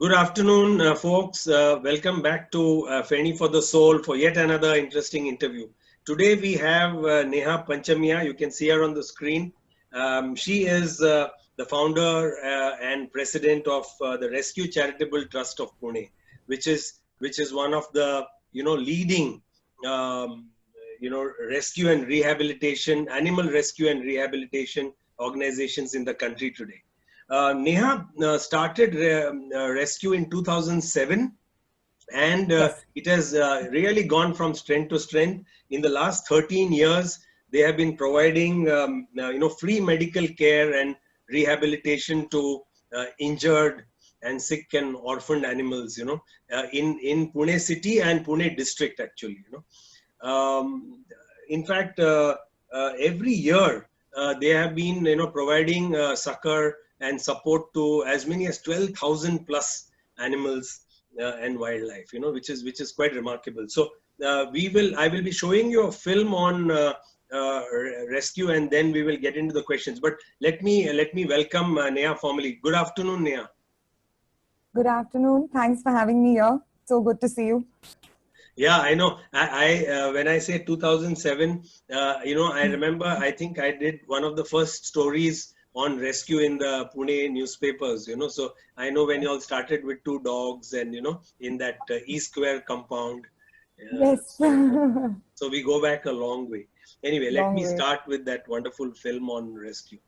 Good afternoon, folks. Welcome back to Feni for the Soul for yet another interesting interview. Today we have Neha Panchamiya. You can see her on the screen. She is the founder and president of the RESQ Charitable Trust of Pune, which is one of the leading rescue and rehabilitation, animal rescue and rehabilitation organizations in the country today. Neha started rescue in 2007, and Yes. it has really gone from strength to strength. In the last 13 years, they have been providing free medical care and rehabilitation to injured and sick and orphaned animals. In Pune city and Pune district actually. In fact, every year they have been providing succor and support to as many as 12,000 plus animals and wildlife, which is quite remarkable. So I will be showing you a film on rescue, and then we will get into the questions. But let me welcome Neha formally. Good afternoon, Neha. Good afternoon. Thanks for having me here. So good to see you. Yeah, I know. I when I say 2007, I remember. I think I did one of the first stories on rescue in the Pune newspapers. So I know when you all started with 2 dogs, and in that E Square compound. Yes. So we go back a long way. Anyway, let Long me way. start with that wonderful film on rescue.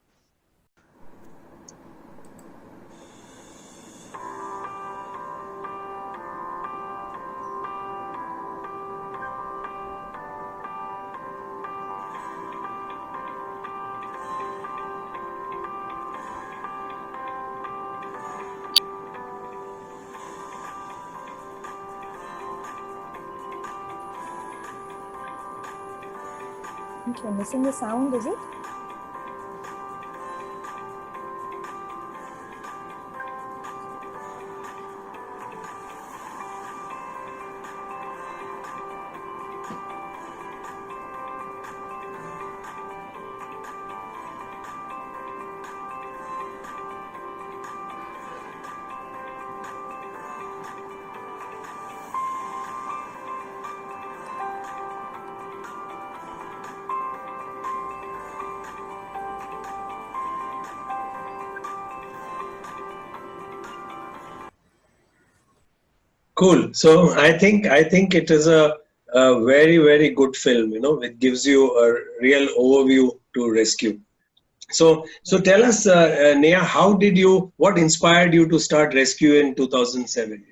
I think you're missing the sound, is it? Cool. So I think it is a very good film. It gives you a real overview to rescue. So tell us, Neha, what inspired you to start rescue in 2007?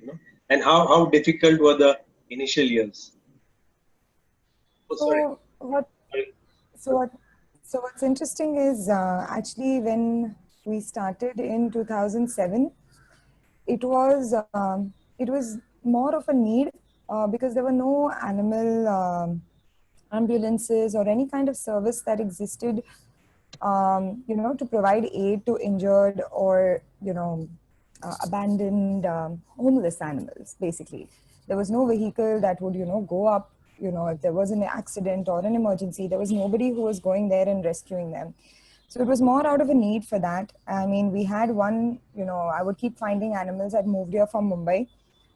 And how difficult were the initial years? Oh, sorry. So what? So what? So what's interesting is actually when we started in 2007, it was more of a need because there were no animal ambulances or any kind of service that existed to provide aid to injured or, abandoned homeless animals, basically. There was no vehicle that would, go up, if there was an accident or an emergency, there was nobody who was going there and rescuing them. So it was more out of a need for that. I mean, we had one, I would keep finding animals. I'd moved here from Mumbai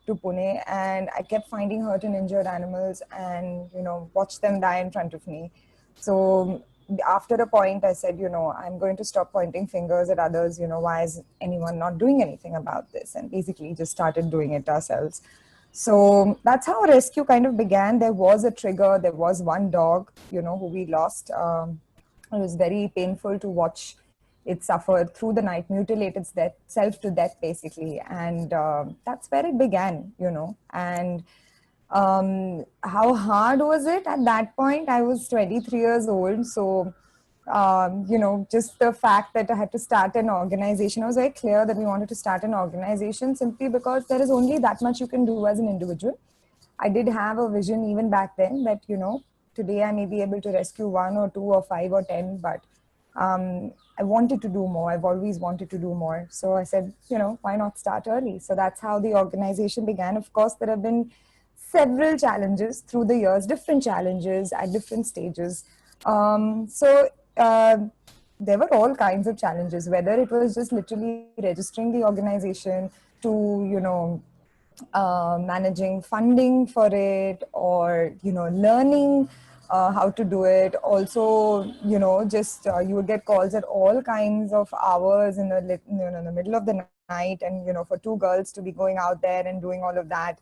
to Pune, and I kept finding hurt and injured animals and, watch them die in front of me. So after a point, I said, I'm going to stop pointing fingers at others. Why is anyone not doing anything about this? And basically just started doing it ourselves. So that's how rescue kind of began. There was a trigger. There was one dog, who we lost. It was very painful to watch it suffer through the night, mutilate itself to death, basically. And that's where it began, And how hard was it at that point? I was 23 years old. So, just the fact that I had to start an organization, I was very clear that we wanted to start an organization simply because there is only that much you can do as an individual. I did have a vision even back then that, today I may be able to rescue 1 or 2 or 5 or 10, but I wanted to do more. I've always wanted to do more. So I said, why not start early? So that's how the organization began. Of course, there have been several challenges through the years, different challenges at different stages. There were all kinds of challenges, whether it was just literally registering the organization, to, you know, managing funding for it, or, you know, learning how to do it. Also, you know, just you would get calls at all kinds of hours in the, you know, in the middle of the night, and, you know, for two girls to be going out there and doing all of that.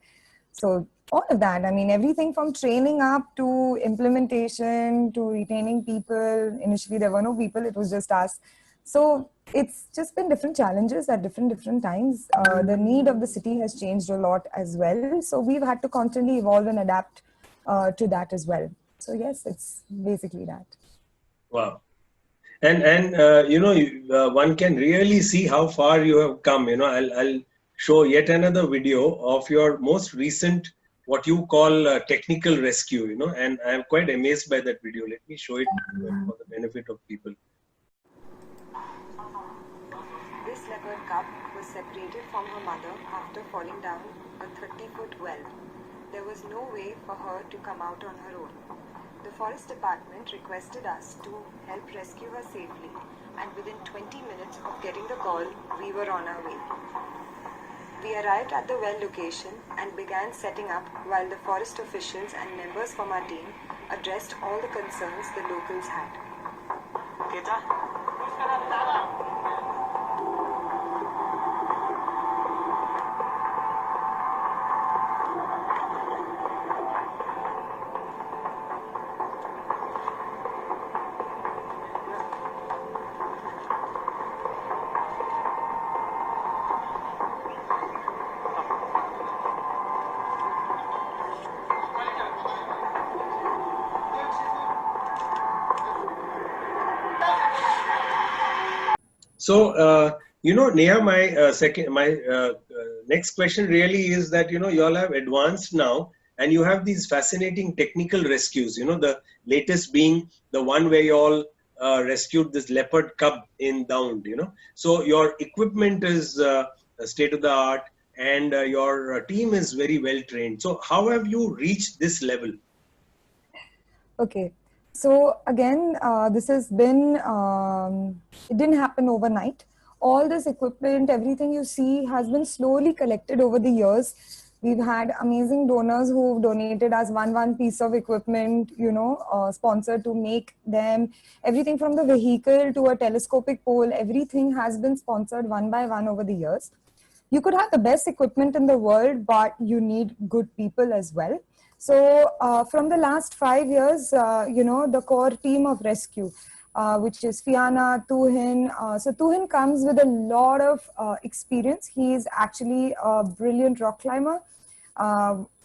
So all of that, I mean, everything from training up to implementation to retaining people. Initially, there were no people; it was just us. So it's just been different challenges at different times. The need of the city has changed a lot as well. So we've had to constantly evolve and adapt to that as well. So yes, it's basically that. Wow. And you know, one can really see how far you have come. You know, I'll show yet another video of your most recent, what you call technical rescue. You know, and I'm quite amazed by that video. Let me show it for the benefit of people. This leopard cub was separated from her mother after falling down a 30-foot well. There was no way for her to come out on her own. The forest department requested us to help rescue her safely, and within 20 minutes of getting the call, we were on our way. We arrived at the well location and began setting up while the forest officials and members from our team addressed all the concerns the locals had. So, you know, Neha, my next question really is that, you know, you all have advanced now, and you have these fascinating technical rescues. You know, the latest being the one where you all rescued this leopard cub in Dound. You know, so your equipment is state of the art, and your team is very well trained. So, how have you reached this level? Okay. So again, this has been, it didn't happen overnight. All this equipment, everything you see has been slowly collected over the years. We've had amazing donors who've donated us one piece of equipment, you know, sponsored to make them. Everything from the vehicle to a telescopic pole, everything has been sponsored one by one over the years. You could have the best equipment in the world, but you need good people as well. So from the last 5 years, you know, the core team of rescue, which is Fiana, Tuhin. So Tuhin comes with a lot of experience. He is actually a brilliant rock climber.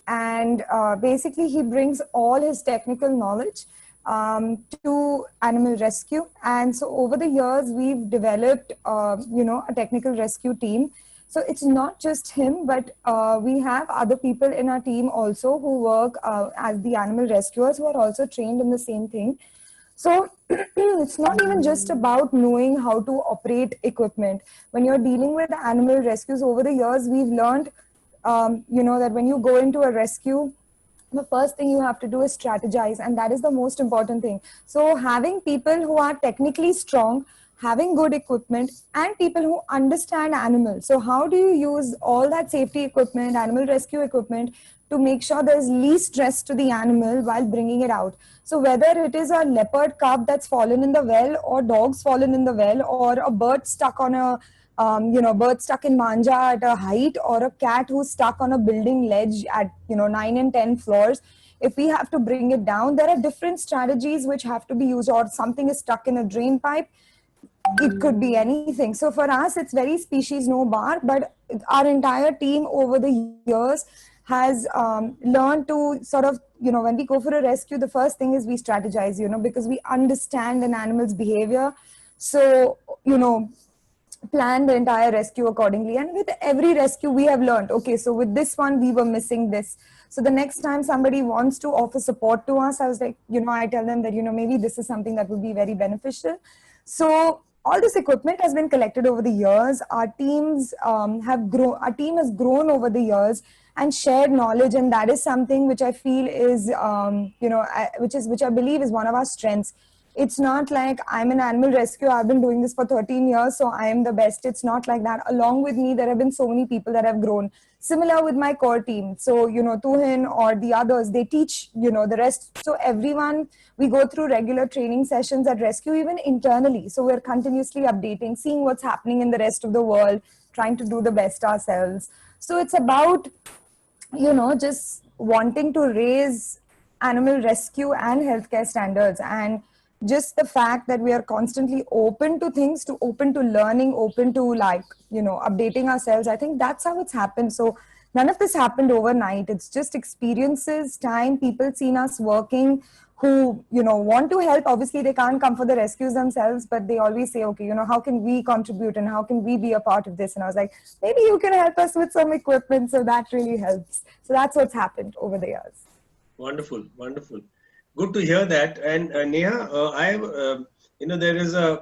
And basically he brings all his technical knowledge to animal rescue. And so over the years, we've developed, you know, a technical rescue team. So it's not just him, but we have other people in our team also who work as the animal rescuers, who are also trained in the same thing. So it's not even just about knowing how to operate equipment. When you're dealing with animal rescues over the years, we've learned, you know, that when you go into a rescue, the first thing you have to do is strategize, and that is the most important thing. So having people who are technically strong, having good equipment, and people who understand animals. So how do you use all that safety equipment, animal rescue equipment, to make sure there's least stress to the animal while bringing it out? So whether it is a leopard cub that's fallen in the well, or dogs fallen in the well, or a bird stuck on a you know, bird stuck in manja at a height, or a cat who's stuck on a building ledge at, you know, 9 and 10 floors. If we have to bring it down, there are different strategies which have to be used. Or something is stuck in a drain pipe, it could be anything. So for us, it's very species no bar, but our entire team over the years has learned to sort of, you know, when we go for a rescue, the first thing is we strategize, you know, because we understand an animal's behavior. So, you know, plan the entire rescue accordingly. And with every rescue, we have learned, okay, so with this one, we were missing this. So the next time somebody wants to offer support to us, I was like, you know, I tell them that, you know, maybe this is something that would be very beneficial. So all this equipment has been collected over the years. Our teams have grown. Our team has grown over the years and shared knowledge, and that is something which I feel is, you know, which I believe is one of our strengths. It's not like I'm an animal rescue, I've been doing this for 13 years, so I am the best. It's not like that. Along with me, there have been so many people that have grown. Similar with my core team. So, Tuhin or the others, they teach, the rest. So everyone, we go through regular training sessions at Rescue, even internally. So we're continuously updating, seeing what's happening in the rest of the world, trying to do the best ourselves. So it's about, just wanting to raise animal rescue and healthcare standards, and just the fact that we are constantly open to things, to open to learning, open to updating ourselves. I think that's how it's happened. So none of this happened overnight. It's just experiences, time, people seen us working who want to help. Obviously they can't come for the rescues themselves, but they always say, okay, how can we contribute and how can we be a part of this? And I was like, maybe you can help us with some equipment. So that really helps. So that's what's happened over the years. Wonderful, wonderful. Good to hear that. And Neha, I have, there is a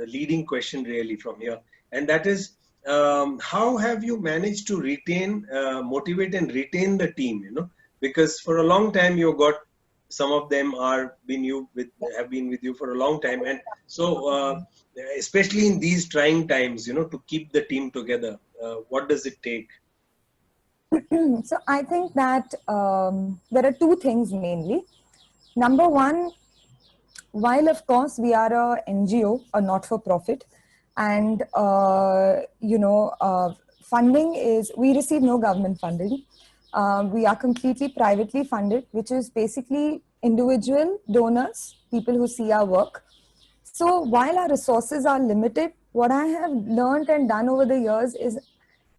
leading question really from here, and that is, how have you managed to retain, motivate, and retain the team? Because for a long time you got, some of them have been with you for a long time, and so especially in these trying times, to keep the team together, what does it take? So I think that there are two things mainly. Number one, while of course we are a NGO, a not-for-profit, and funding is, we receive no government funding. We are completely privately funded, which is basically individual donors, people who see our work. So while our resources are limited, what I have learned and done over the years is,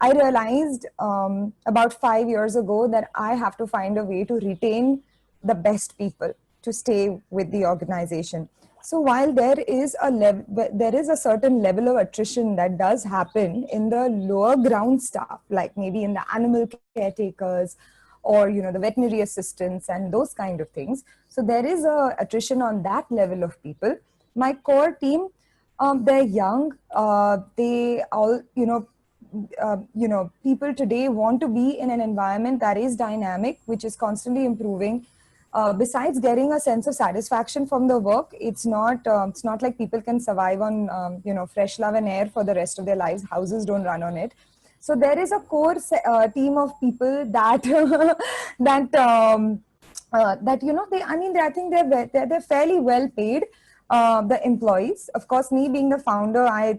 I realized about 5 years ago that I have to find a way to retain the best people to stay with the organization. So while there is a certain level of attrition that does happen in the lower ground staff, like maybe in the animal caretakers or the veterinary assistants and those kind of things. So there is a attrition on that level of people. My core team, they're young. They all people today want to be in an environment that is dynamic, which is constantly improving. Besides getting a sense of satisfaction from the work, it's not like people can survive on fresh love and air for the rest of their lives. Houses don't run on it. So there is a core team of people that I think they're fairly well paid. The employees, of course, me being the founder, I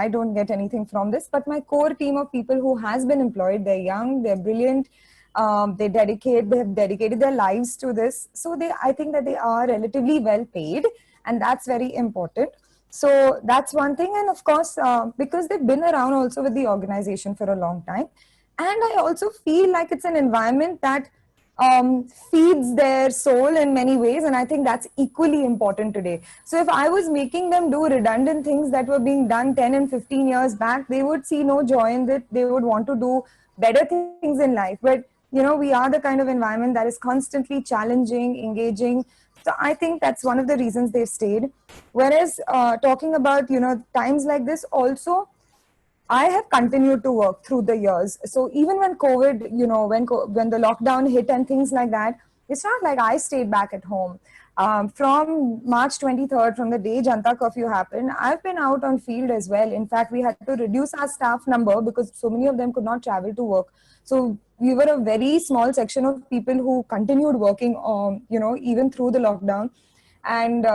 don't get anything from this, but my core team of people who has been employed, they're young, they're brilliant, they have dedicated their lives to this. So I think that they are relatively well paid, and that's very important. So that's one thing. And of course, because they've been around also with the organization for a long time. And I also feel like it's an environment that feeds their soul in many ways. And I think that's equally important today. So if I was making them do redundant things that were being done 10 and 15 years back, they would see no joy in it. They would want to do better things in life. But, we are the kind of environment that is constantly challenging, engaging. So I think that's one of the reasons they've stayed. Whereas talking about, times like this also, I have continued to work through the years. So even when COVID, when the lockdown hit and things like that, it's not like I stayed back at home. From March 23rd, from the day Janta curfew happened, I've been out on field as well. In fact, we had to reduce our staff number because so many of them could not travel to work. So we were a very small section of people who continued working, even through the lockdown. And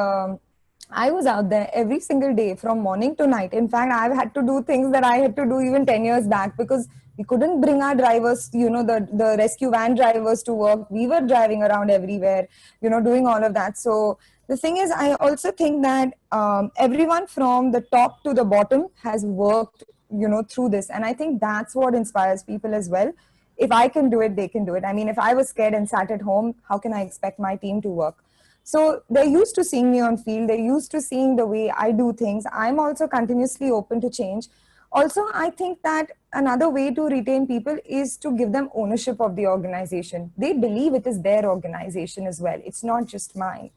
I was out there every single day from morning to night. In fact, I've had to do things that I had to do even 10 years back because we couldn't bring our drivers, the rescue van drivers to work. We were driving around everywhere, doing all of that. So the thing is, I also think that everyone from the top to the bottom has worked, through this. And I think that's what inspires people as well. If I can do it, they can do it. I mean, if I was scared and sat at home, how can I expect my team to work? So they're used to seeing me on field. They're used to seeing the way I do things. I'm also continuously open to change. Also, I think that another way to retain people is to give them ownership of the organization. They believe it is their organization as well. It's not just mine.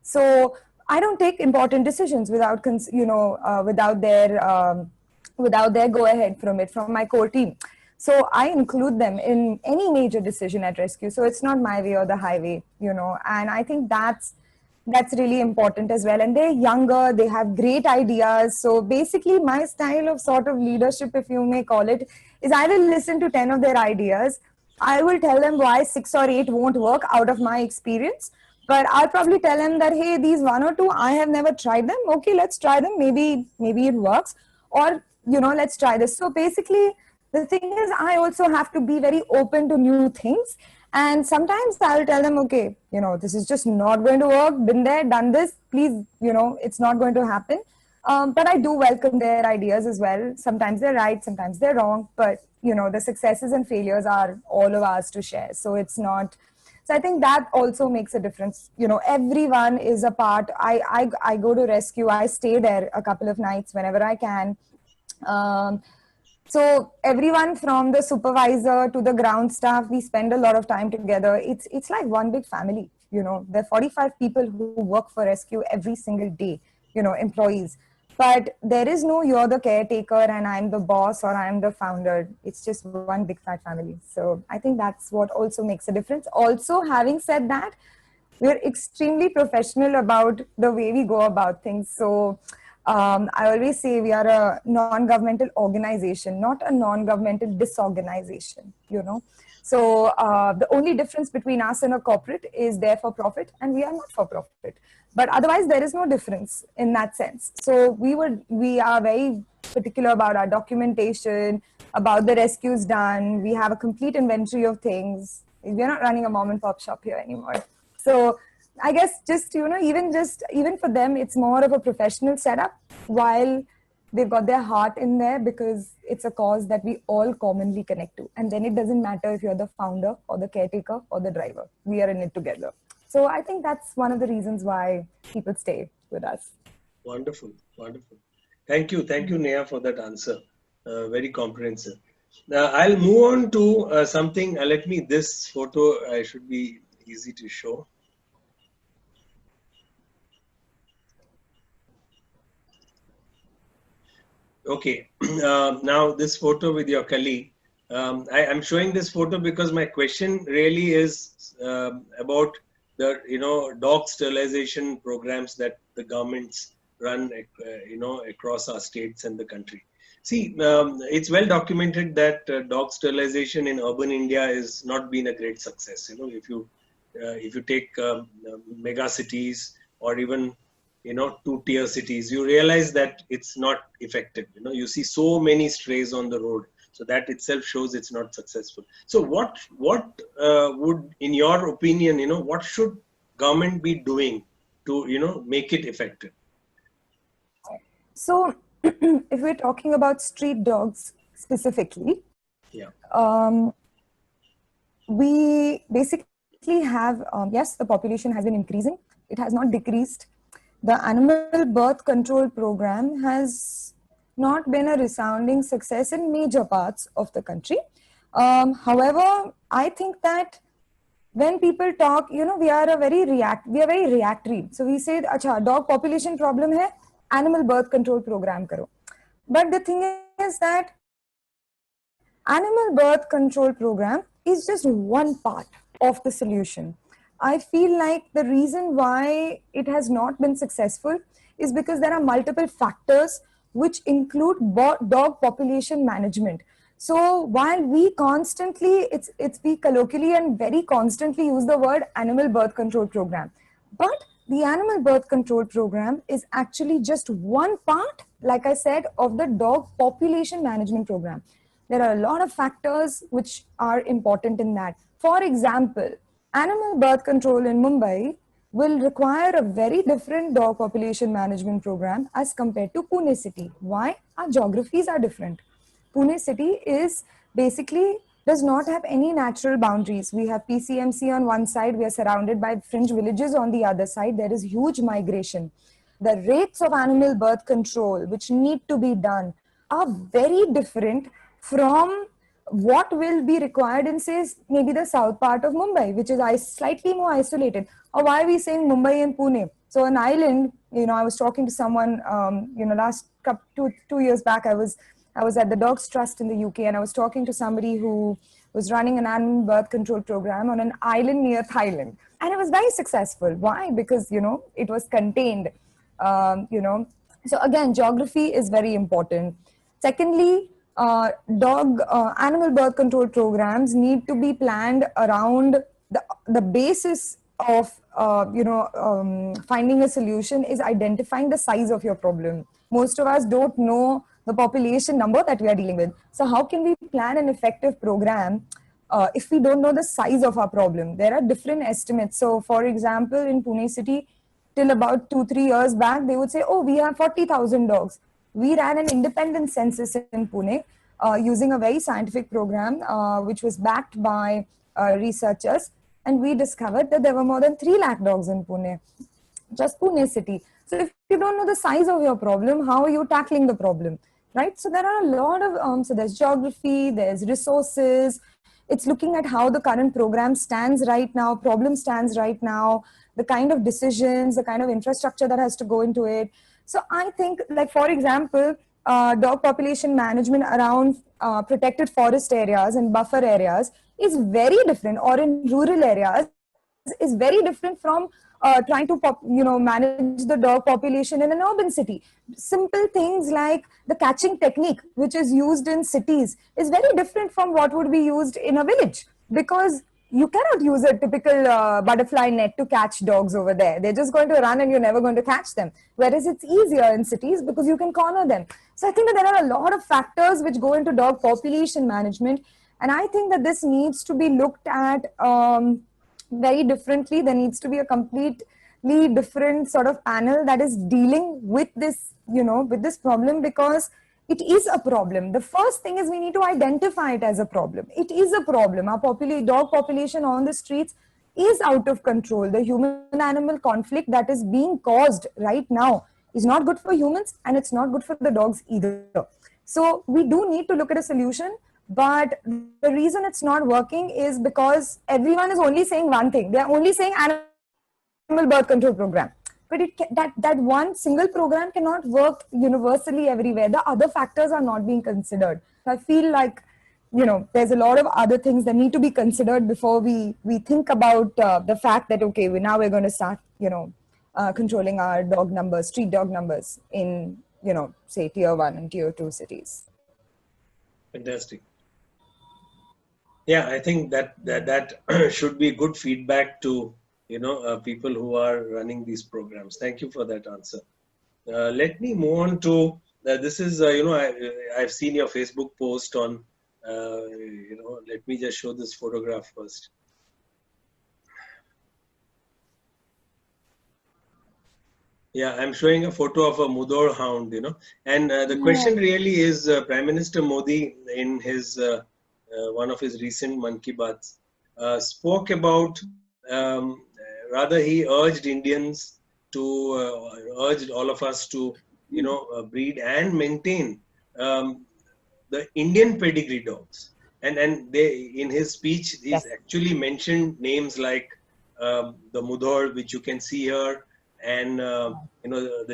So I don't take important decisions without, without their go ahead from my core team. So I include them in any major decision at Rescue. So it's not my way or the highway, and I think that's That's really important as well. And they're younger, they have great ideas. So basically, my style of sort of leadership, if you may call it, is I will listen to 10 of their ideas. I will tell them why 6 or 8 won't work out of my experience. But I'll probably tell them that, hey, these 1 or 2, I have never tried them. Okay, let's try them. Maybe it works. Or, let's try this. So basically, the thing is, I also have to be very open to new things. And sometimes I'll tell them, okay, this is just not going to work. Been there, done this. Please, it's not going to happen. But I do welcome their ideas as well. Sometimes they're right, sometimes they're wrong. But, the successes and failures are all of ours to share. So it's not. So I think that also makes a difference. Everyone is a part. I go to rescue. I stay there a couple of nights whenever I can. Um, so everyone from the supervisor to the ground staff, we spend a lot of time together. It's like one big family. There are 45 people who work for rescue every single day. Employees. But there is no you're the caretaker and I'm the boss or I'm the founder. It's just one big fat family. So I think that's what also makes a difference. Also, having said that, we're extremely professional about the way we go about things. So I always say we are a non-governmental organization, not a non-governmental disorganization, So the only difference between us and a corporate is they're for profit and we are not for profit. But otherwise, there is no difference in that sense. So we are very particular about our documentation, about the rescues done. We have a complete inventory of things. We're not running a mom and pop shop here anymore. So I guess just, even for them, it's more of a professional setup while they've got their heart in there because it's a cause that we all commonly connect to. And then it doesn't matter if you're the founder or the caretaker or the driver. We are in it together. So I think that's one of the reasons why people stay with us. Wonderful, wonderful. Thank you, Neha, for that answer. Very comprehensive. Now I'll move on to something. Let me. This photo should be easy to show. Okay. Now this photo with your colleague. I'm showing this photo because my question really is about the dog sterilization programs that the governments run across our states and the country. See, it's well documented that dog sterilization in urban India has not been a great success. If you take mega cities or even 2-tier cities, you realize that it's not effective. You see so many strays on the road, so that itself shows it's not successful. So what would, in your opinion, what should government be doing to make it effective? So if we're talking about street dogs specifically, we basically have, yes, the population has been increasing. It has not decreased. The animal birth control program has not been a resounding success in major parts of the country. However, I think that when people talk, we are very reactory. So we say, "Acha, dog population problem hai, animal birth control program karo." But the thing is that animal birth control program is just one part of the solution. I feel like the reason why it has not been successful is because there are multiple factors which include dog population management. So while we constantly, we colloquially and very constantly use the word animal birth control program, but the animal birth control program is actually just one part, like I said, of the dog population management program. There are a lot of factors which are important in that. For example, animal birth control in Mumbai will require a very different dog population management program as compared to Pune city. Why? Our geographies are different. Pune city is basically does not have any natural boundaries. We have PCMC on one side, we are surrounded by fringe villages on the other side. There is huge migration. The rates of animal birth control which need to be done are very different from what will be required in, say, maybe the south part of Mumbai, which is slightly more isolated. Or why are we saying Mumbai and Pune? So an island, I was talking to someone, last two years back, I was at the Dogs Trust in the UK, and I was talking to somebody who was running an animal birth control program on an island near Thailand. And it was very successful. Why? Because, it was contained. So again, geography is very important. Secondly, animal birth control programs need to be planned around the basis of finding a solution is identifying the size of your problem. Most of us don't know the population number that we are dealing with. So how can we plan an effective program if we don't know the size of our problem? There are different estimates. So for example, in Pune city, till about 2-3 years back, they would say, oh, we have 40,000 dogs. We ran an independent census in Pune using a very scientific program, which was backed by researchers. And we discovered that there were more than 3 lakh dogs in Pune, just Pune city. So if you don't know the size of your problem, how are you tackling the problem, right? So there are a lot of, so there's geography, there's resources. It's looking at how the current program stands right now, problem stands right now, the kind of decisions, the kind of infrastructure that has to go into it. So I think, like, for example, dog population management around protected forest areas and buffer areas is very different, or in rural areas is very different from trying to manage the dog population in an urban city. Simple things like the catching technique which is used in cities is very different from what would be used in a village, because you cannot use a typical butterfly net to catch dogs over there. They're just going to run and you're never going to catch them. Whereas it's easier in cities because you can corner them. So I think that there are a lot of factors which go into dog population management. And I think that this needs to be looked at very differently. There needs to be a completely different sort of panel that is dealing with this, with this problem, because it is a problem. The first thing is we need to identify it as a problem. It is a problem. Our dog population on the streets is out of control. The human-animal conflict that is being caused right now is not good for humans, and it's not good for the dogs either. So we do need to look at a solution. But the reason it's not working is because everyone is only saying one thing. They are only saying animal birth control program. But that one single program cannot work universally everywhere. The other factors are not being considered. So I feel like, there's a lot of other things that need to be considered before we think about the fact that, okay, now we're going to start, controlling our dog numbers, street dog numbers in, say, tier 1 and tier 2 cities. Fantastic. Yeah, I think that should be good feedback to people who are running these programs. Thank you for that answer. Let me move on to this is I've seen your Facebook post on let me just show this photograph first. Yeah, I'm showing a photo of a Mudor hound, and the question really is Prime Minister Modi in his one of his recent Mann Ki Baats spoke about, rather he urged Indians to, urged all of us to, breed and maintain the Indian pedigree dogs. And they, in his speech, he's actually mentioned names like the Mudhor, which you can see here, and the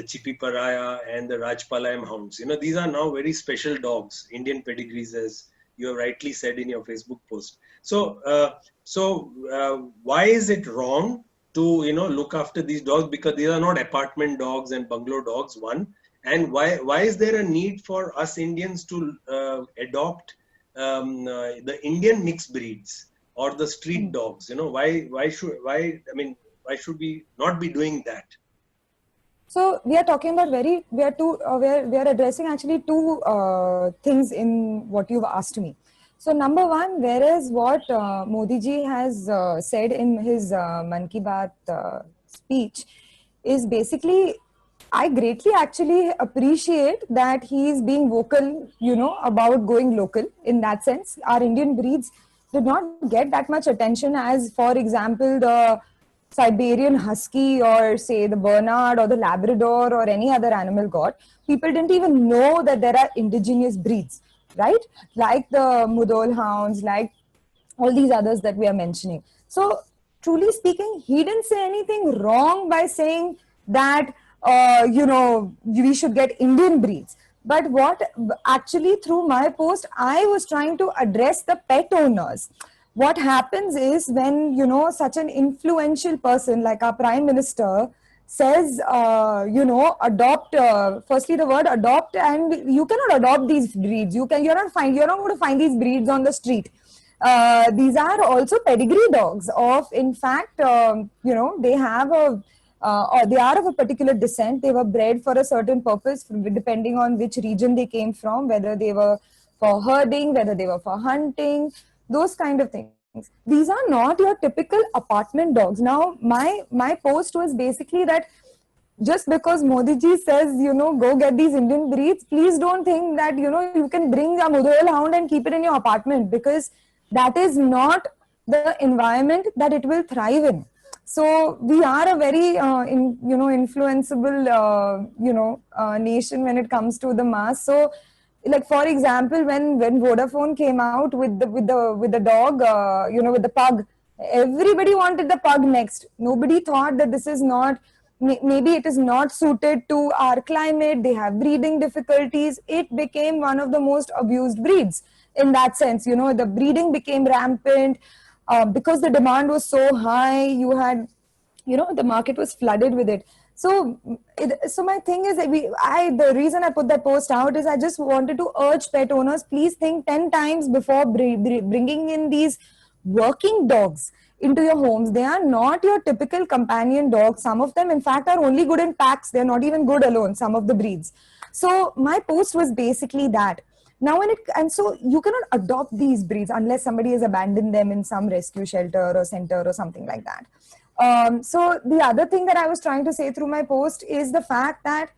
Chipi Paraya and the Rajpalayam hounds. These are now very special dogs, Indian pedigrees, as you have rightly said in your Facebook post. So, why is it wrong to look after these dogs? Because these are not apartment dogs and bungalow dogs. One, and why is there a need for us Indians to adopt the Indian mixed breeds or the street dogs? Why should we not be doing that? So we are talking about we are addressing actually two things in what you've asked me. So number one, whereas what Modi ji has said in his Mann Ki Baat speech is basically, I greatly actually appreciate that he is being vocal, about going local. In that sense, our Indian breeds did not get that much attention as, for example, the Siberian Husky or say the Bernard or the Labrador or any other animal got. People didn't even know that there are indigenous breeds, right? Like the Mudhol hounds, like all these others that we are mentioning. So truly speaking, he didn't say anything wrong by saying that, we should get Indian breeds. But what actually through my post, I was trying to address the pet owners. What happens is when, you know, such an influential person like our prime minister says, you know, adopt, firstly the word adopt, and you cannot adopt these breeds. You're not going to find these breeds on the street. These are also pedigree dogs of, in fact, you know, they have a, or they are of a particular descent. They were bred for a certain purpose, depending on which region they came from, whether they were for herding, whether they were for hunting, those kind of things. These are not your typical apartment dogs. Now, my post was basically that just because Modi ji says, you know, go get these Indian breeds, please don't think that, you know, you can bring a Mudhol hound and keep it in your apartment, because that is not the environment that it will thrive in. So we are a very, influenceable, nation when it comes to the mass. So, like for example, when Vodafone came out with the dog, with the pug, everybody wanted the pug next. Nobody thought that this is not, maybe it is not suited to our climate. They have breeding difficulties. It became one of the most abused breeds in that sense. You know, the breeding became rampant because the demand was so high. You had, you know, the market was flooded with it. So so my thing is that the reason I put that post out is I just wanted to urge pet owners, please think 10 times before bringing in these working dogs into your homes. They are not your typical companion dogs. Some of them, in fact, are only good in packs. They're not even good alone, some of the breeds. So my post was basically that. Now, and so you cannot adopt these breeds unless somebody has abandoned them in some rescue shelter or center or something like that. So the other thing that I was trying to say through my post is the fact that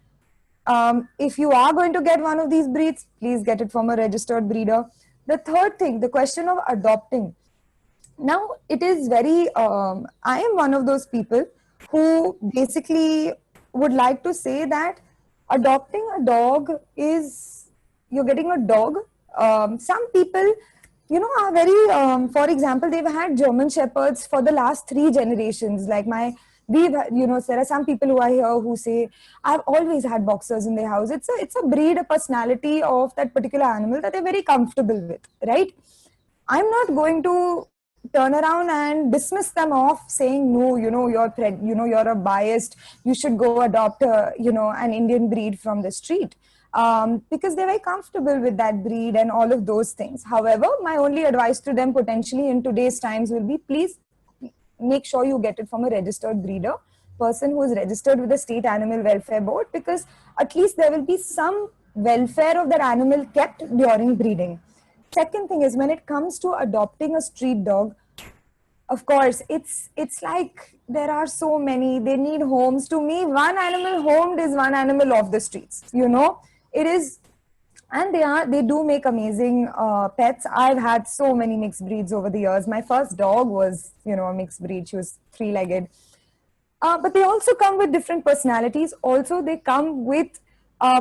if you are going to get one of these breeds, please get it from a registered breeder. The third thing, the question of adopting. Now, it is very, I am one of those people who basically would like to say that adopting a dog is, you're getting a dog. Some people, you know, are very, for example, they've had German Shepherds for the last 3 generations. Like there are some people who are here who say, I've always had boxers in their house. It's a breed, a personality of that particular animal that they're very comfortable with, right? I'm not going to turn around and dismiss them off saying, no, you know, you're a biased, you should go adopt an Indian breed from the street. Because they're very comfortable with that breed and all of those things. However, my only advice to them potentially in today's times will be, please make sure you get it from a registered breeder, person who is registered with the State Animal Welfare Board, because at least there will be some welfare of that animal kept during breeding. Second thing is, when it comes to adopting a street dog, of course, it's like there are so many. They need homes. To me, one animal homed is one animal off the streets. You know, it is, and they do make amazing pets. I've had so many mixed breeds over the years. My first dog was, you know, a mixed breed. She was 3-legged. But they also come with different personalities. Also, they come with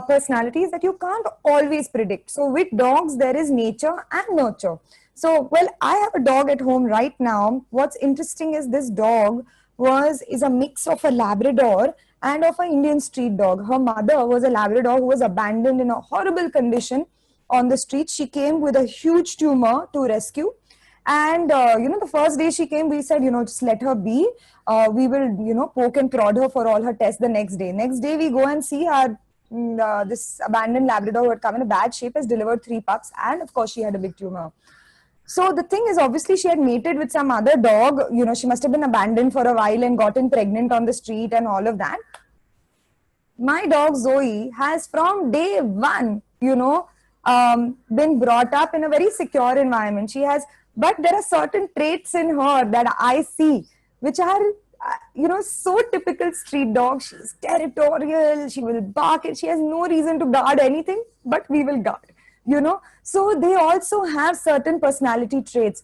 personalities that you can't always predict. So with dogs, there is nature and nurture. So, well, I have a dog at home right now. What's interesting is this dog is a mix of a Labrador and of an Indian street dog. Her mother was a Labrador who was abandoned in a horrible condition on the street. She came with a huge tumor to rescue. And, the first day she came, we said, just let her be. We will, poke and prod her for all her tests the next day. Next day, we go and see her. This abandoned Labrador who had come in a bad shape has delivered 3 pups. And, of course, she had a big tumor. So the thing is, obviously, she had mated with some other dog. She must have been abandoned for a while and gotten pregnant on the street and all of that. My dog Zoe has from day one, been brought up in a very secure environment. But there are certain traits in her that I see, which are, so typical street dog. She's territorial. She will bark. She has no reason to guard anything, but we will guard. So they also have certain personality traits.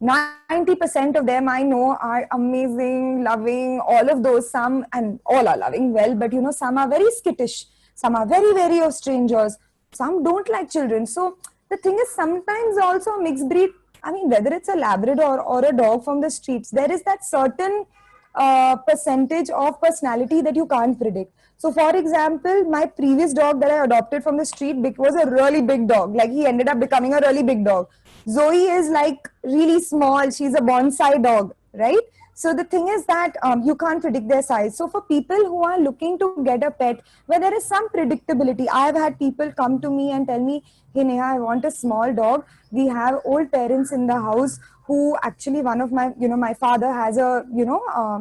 90% of them I know are amazing, loving, all of those. Some, and all are loving well, but some are very skittish. Some are very wary of strangers. Some don't like children. So the thing is, sometimes also a mixed breed, I mean, whether it's a Labrador or a dog from the streets, there is that certain percentage of personality that you can't predict. So, for example, my previous dog that I adopted from the street was a really big dog. Like, he ended up becoming a really big dog. Zoe is like really small. She's a bonsai dog, right? So the thing is that you can't predict their size. So for people who are looking to get a pet, where there is some predictability, I have had people come to me and tell me, "Hey Neha, I want a small dog. We have old parents in the house who actually one of my, my father has a,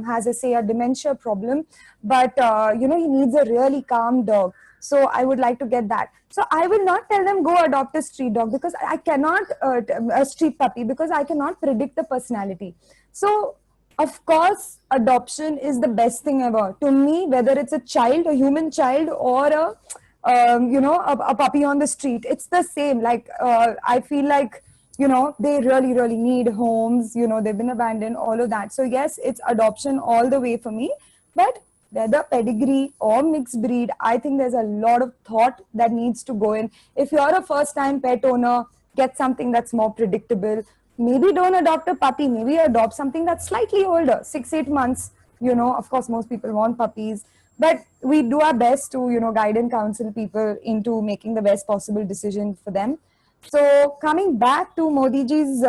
has a say a dementia problem, but he needs a really calm dog. So I would like to get that." So I will not tell them go adopt a street dog because I cannot a street puppy because I cannot predict the personality. So of course, adoption is the best thing ever to me. Whether it's a child, a human child, or a puppy on the street, it's the same. Like I feel like they really really need homes. They've been abandoned, all of that. So yes, it's adoption all the way for me. But whether pedigree or mixed breed, I think there's a lot of thought that needs to go in. If you're a first time pet owner, get something that's more predictable. Maybe don't adopt a puppy, maybe adopt something that's slightly older, 6-8 months. Of course, most people want puppies, but we do our best to, guide and counsel people into making the best possible decision for them. So coming back to Modiji's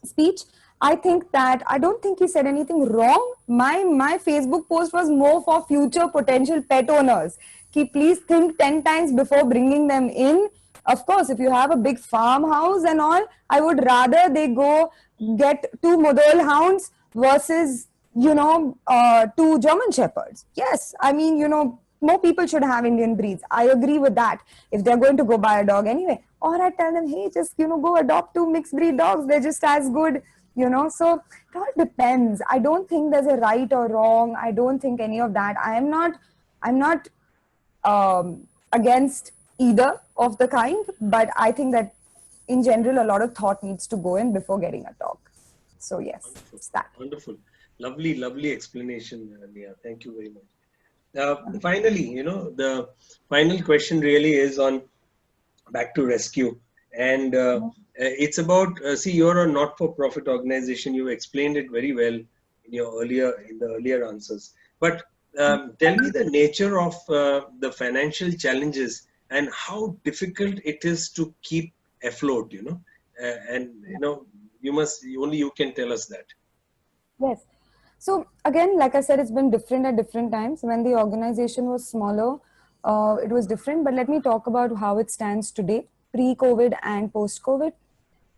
speech, I think that I don't think he said anything wrong. My Facebook post was more for future potential pet owners. Ki please think 10 times before bringing them in. Of course, if you have a big farmhouse and all, I would rather they go get 2 Model hounds versus, two German Shepherds. Yes, I mean, more people should have Indian breeds. I agree with that if they're going to go buy a dog anyway. Or I tell them, hey, just, go adopt 2 mixed breed dogs. They're just as good, So it all depends. I don't think there's a right or wrong. I don't think any of that. I'm not against either of the kind, but I think that in general, a lot of thought needs to go in before getting a dog. So yes, Wonderful. it's that. Wonderful. Lovely, lovely explanation, Neha. Thank you very much. Finally, the final question really is on back to rescue. And it's about, see, you're a not-for-profit organization. You explained it very well in the earlier answers. But tell me the nature of the financial challenges and how difficult it is to keep afloat, and, only you can tell us that. Yes. So again, like I said, it's been different at different times. When the organization was smaller, it was different. But let me talk about how it stands today, pre-COVID and post-COVID.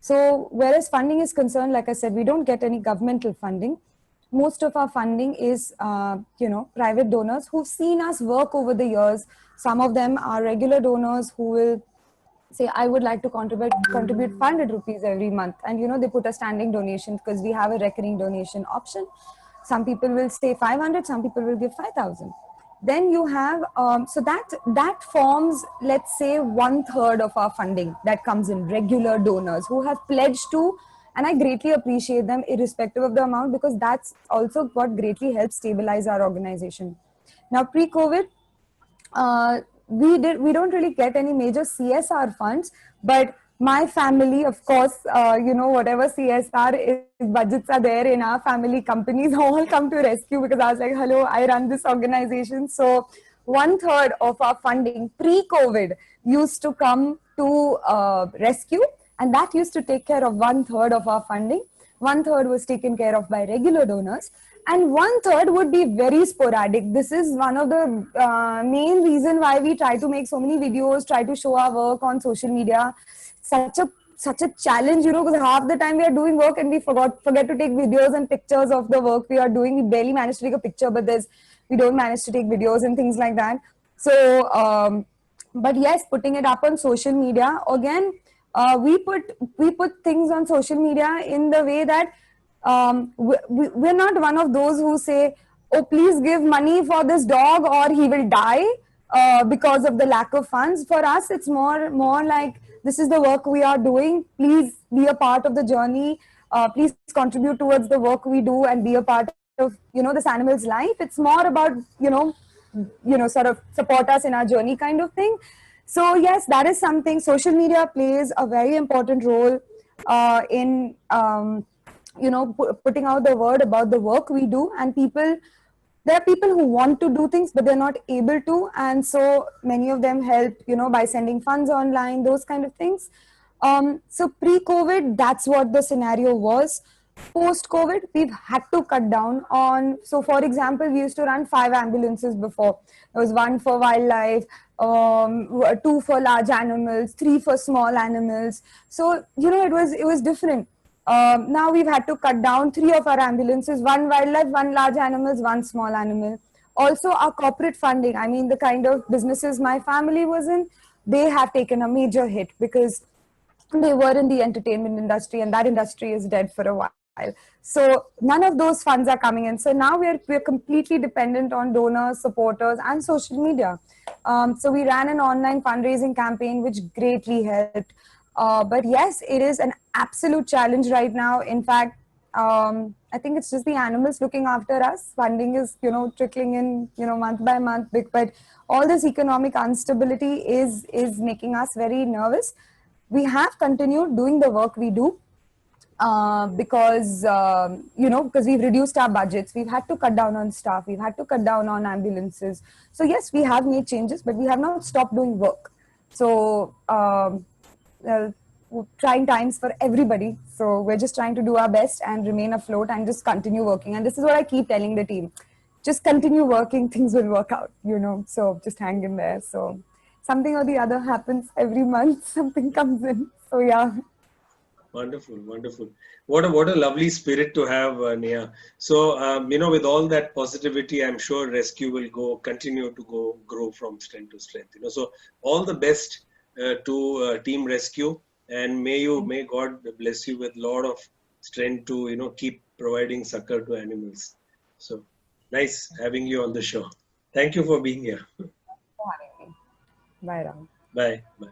So whereas funding is concerned, like I said, we don't get any governmental funding. Most of our funding is, private donors who've seen us work over the years. Some of them are regular donors who will say, I would like to contribute 500 rupees every month. And, they put a standing donation because we have a recurring donation option. Some people will say 500, some people will give 5,000. Then you have, so that forms, let's say, 1/3 of our funding that comes in regular donors who have pledged to, and I greatly appreciate them irrespective of the amount because that's also what greatly helps stabilize our organization. Now, pre-COVID, we don't really get any major CSR funds, but my family, of course, whatever CSR is, budgets are there in our family companies, all come to rescue because I was like, hello, I run this organization. So 1/3 of our funding pre-COVID used to come to rescue, and that used to take care of 1/3 of our funding. 1/3 was taken care of by regular donors, and 1/3 would be very sporadic. This is one of the main reason why we try to make so many videos, try to show our work on social media. Such a challenge, because half the time we are doing work and we forget to take videos and pictures of the work we are doing. We barely manage to take a picture, but we don't manage to take videos and things like that. So, but yes, putting it up on social media again. We put things on social media in the way that we're not one of those who say, oh, please give money for this dog or he will die because of the lack of funds. For us, it's more like, this is the work we are doing. Please be a part of the journey. Please contribute towards the work we do and be a part of, this animal's life. It's more about, sort of support us in our journey kind of thing. So yes, that is something. Social media plays a very important role in putting out the word about the work we do, and there are people who want to do things but they're not able to, and so many of them help by sending funds online, those kind of things. So pre-COVID, that's what the scenario was. Post-COVID, we've had to cut down on. So, for example, we used to run 5 ambulances before. There was one for wildlife, two for large animals, three for small animals. So it was different. Now we've had to cut down 3 of our ambulances: one wildlife, one large animals, one small animal. Also, our corporate funding. I mean, the kind of businesses my family was in, they have taken a major hit because they were in the entertainment industry, and that industry is dead for a while. So none of those funds are coming in. So now we're completely dependent on donors, supporters, and social media. So we ran an online fundraising campaign which greatly helped. But yes, it is an absolute challenge right now. In fact, I think it's just the animals looking after us. Funding is, trickling in, month by month. But all this economic instability is making us very nervous. We have continued doing the work we do because we've reduced our budgets. We've had to cut down on staff. We've had to cut down on ambulances. So yes, we have made changes, but we have not stopped doing work. So uh, trying times for everybody. So we're just trying to do our best and remain afloat and just continue working. And this is what I keep telling the team: just continue working, things will work out, so just hang in there. So something or the other happens every month, something comes in. So yeah. Wonderful, wonderful. What a lovely spirit to have, Neha. So with all that positivity, I'm sure rescue will continue to grow from strength to strength. So all the best to Team Rescue, and may God bless you with a lot of strength to keep providing succor to animals. So nice having you on the show. Thank you for being here. Bye, Ram. Bye. Bye.